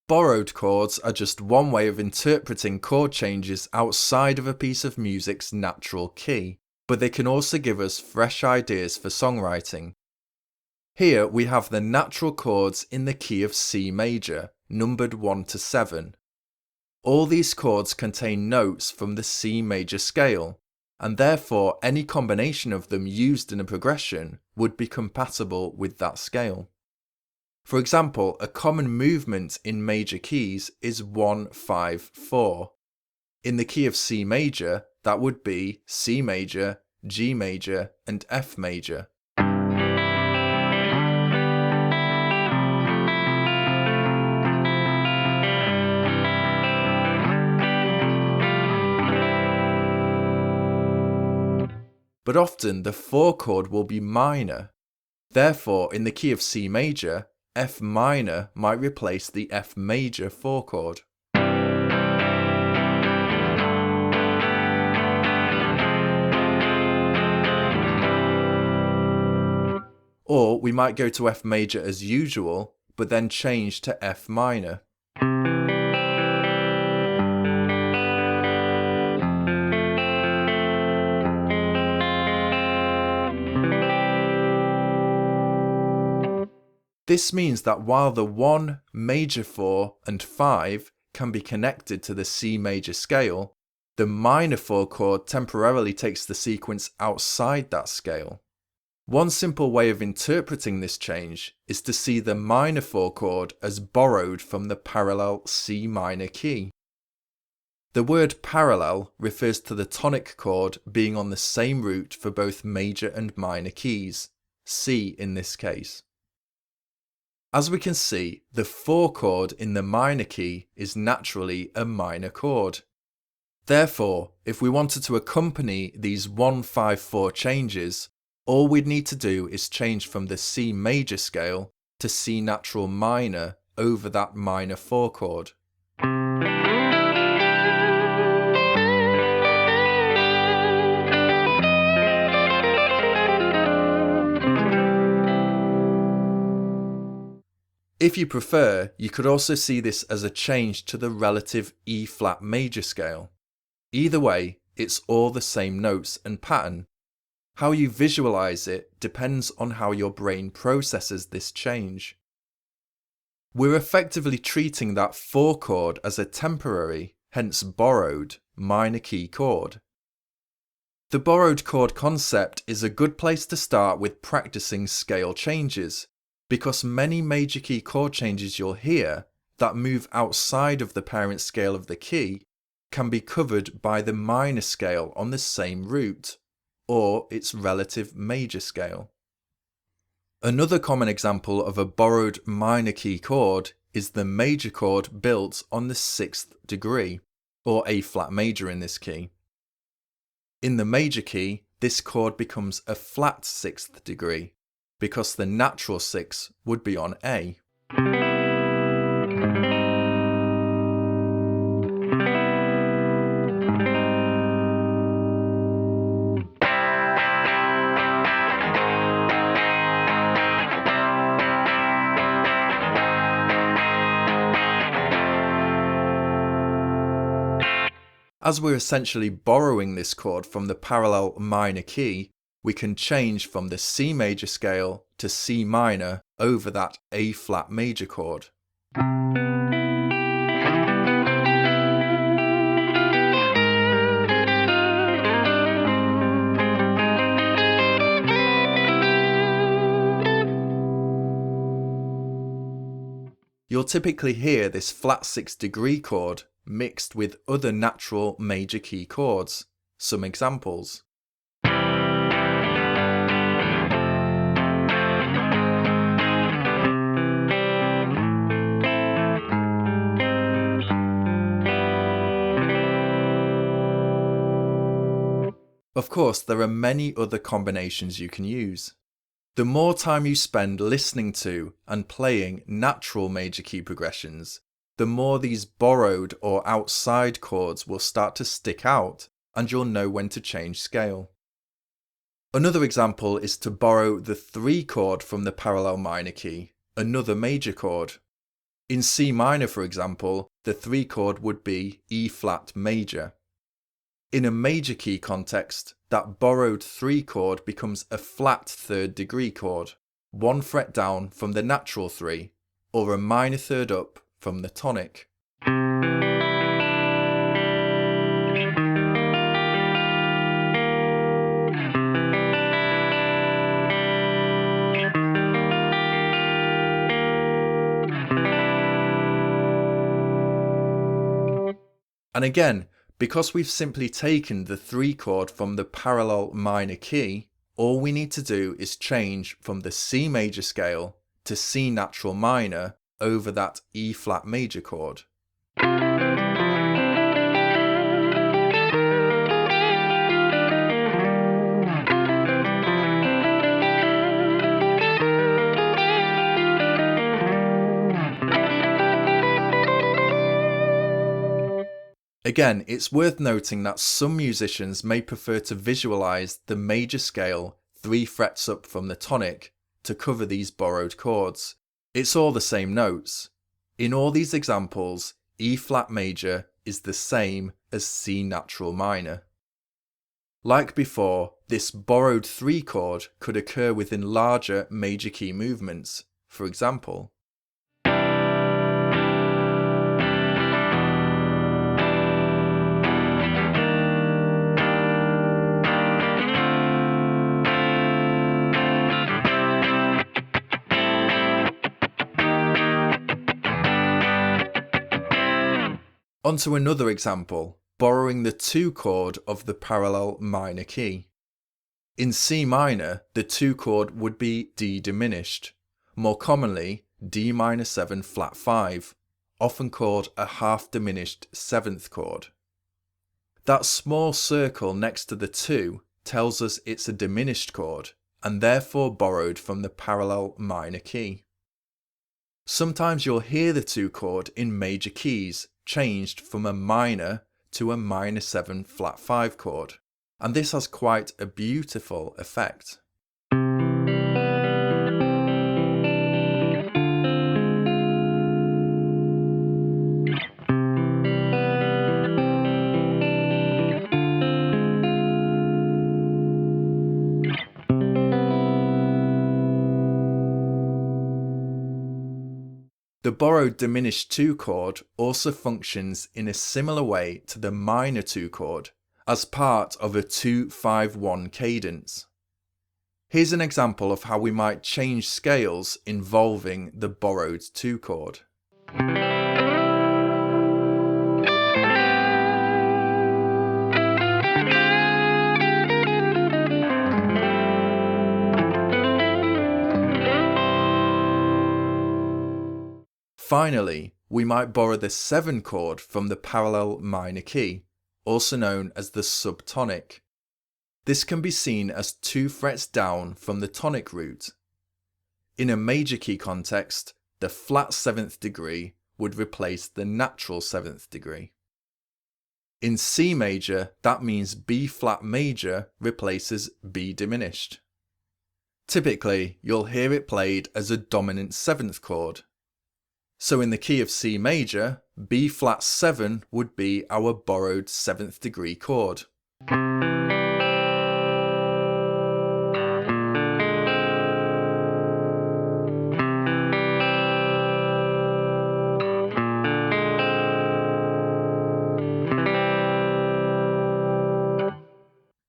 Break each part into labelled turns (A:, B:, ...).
A: Borrowed chords are just one way of interpreting chord changes outside of a piece of music's natural key, but they can also give us fresh ideas for songwriting. Here we have the natural chords in the key of C major, numbered 1 to 7. All these chords contain notes from the C major scale, and therefore any combination of them used in a progression would be compatible with that scale. For example, a common movement in major keys is 1-5-4. In the key of C major, that would be C major, G major, and F major. But often the 4 chord will be minor. Therefore, in the key of C major, F minor might replace the F major 4 chord. Or we might go to F major as usual, but then change to F minor. This means that while the 1, major 4, and 5 can be connected to the C major scale, the minor 4 chord temporarily takes the sequence outside that scale. One simple way of interpreting this change is to see the minor 4 chord as borrowed from the parallel C minor key. The word parallel refers to the tonic chord being on the same root for both major and minor keys, C in this case. As we can see, the 4 chord in the minor key is naturally a minor chord. Therefore, if we wanted to accompany these 1-5-4 changes, all we'd need to do is change from the C major scale to C natural minor over that minor 4 chord. If you prefer, you could also see this as a change to the relative E flat major scale. Either way, it's all the same notes and pattern. How you visualize it depends on how your brain processes this change. We're effectively treating that 4 chord as a temporary, hence borrowed, minor key chord. The borrowed chord concept is a good place to start with practicing scale changes, because many major key chord changes you'll hear that move outside of the parent scale of the key can be covered by the minor scale on the same root, or its relative major scale. Another common example of a borrowed minor key chord is the major chord built on the 6th degree, or A flat major in this key. In the major key, this chord becomes a flat 6th degree, because the natural 6 would be on A. As we're essentially borrowing this chord from the parallel minor key, we can change from the C major scale to C minor over that A flat major chord. You'll typically hear this flat 6th degree chord mixed with other natural major key chords. Some examples. Of course, there are many other combinations you can use. The more time you spend listening to and playing natural major key progressions, the more these borrowed or outside chords will start to stick out, and you'll know when to change scale. Another example is to borrow the 3 chord from the parallel minor key, another major chord. In C minor, for example, the 3 chord would be E flat major. In a major key context, that borrowed 3 chord becomes a flat 3rd degree chord, 1 fret down from the natural 3, or a minor 3rd up from the tonic. And again, because we've simply taken the 3 chord from the parallel minor key, all we need to do is change from the C major scale to C natural minor over that E flat major chord. Again, it's worth noting that some musicians may prefer to visualize the major scale 3 frets up from the tonic to cover these borrowed chords. It's all the same notes. In all these examples, E flat major is the same as C natural minor. Like before, this borrowed 3 chord could occur within larger major key movements. For example, onto another example, borrowing the 2 chord of the parallel minor key. In C minor, the 2 chord would be D diminished, more commonly D minor 7 flat 5, often called a half diminished 7th chord. That small circle next to the 2 tells us it's a diminished chord, and therefore borrowed from the parallel minor key. Sometimes you'll hear the 2 chord in major keys changed from a minor to a minor 7 flat 5 chord, and this has quite a beautiful effect. The borrowed diminished 2 chord also functions in a similar way to the minor 2 chord, as part of a 2-5-1 cadence. Here's an example of how we might change scales involving the borrowed 2 chord. Finally, we might borrow the 7 chord from the parallel minor key, also known as the subtonic. This can be seen as 2 frets down from the tonic root. In a major key context, the flat 7th degree would replace the natural 7th degree. In C major, that means B flat major replaces B diminished. Typically, you'll hear it played as a dominant 7th chord. So in the key of C major, B flat 7 would be our borrowed 7th degree chord.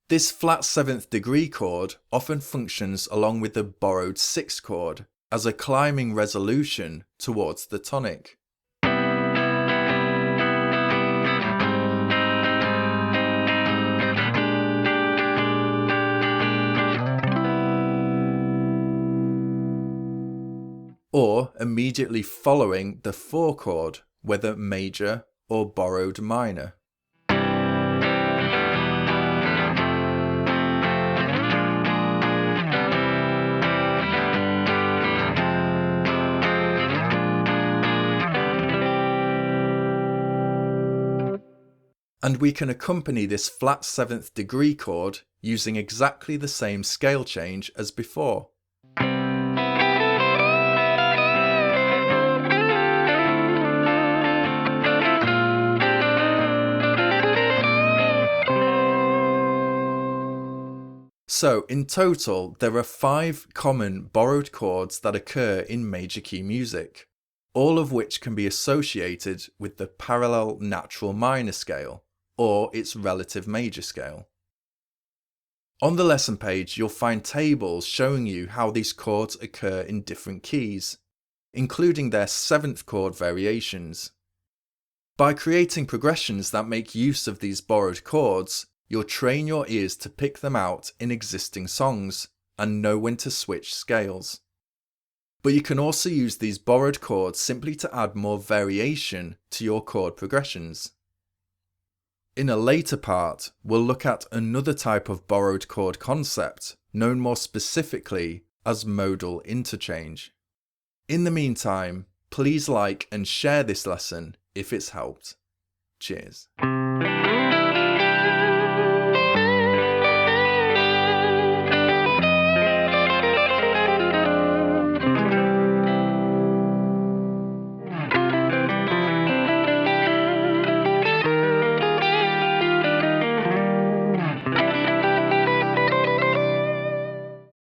A: This flat 7th degree chord often functions along with the borrowed 6th chord as a climbing resolution towards the tonic. Or immediately following the 4 chord, whether major or borrowed minor. And we can accompany this flat 7th degree chord using exactly the same scale change as before. So in total, there are 5 common borrowed chords that occur in major key music, all of which can be associated with the parallel natural minor scale, or its relative major scale. On the lesson page, you'll find tables showing you how these chords occur in different keys, including their 7th chord variations. By creating progressions that make use of these borrowed chords, you'll train your ears to pick them out in existing songs and know when to switch scales. But you can also use these borrowed chords simply to add more variation to your chord progressions. In a later part, we'll look at another type of borrowed chord concept, known more specifically as modal interchange. In the meantime, please like and share this lesson if it's helped. Cheers.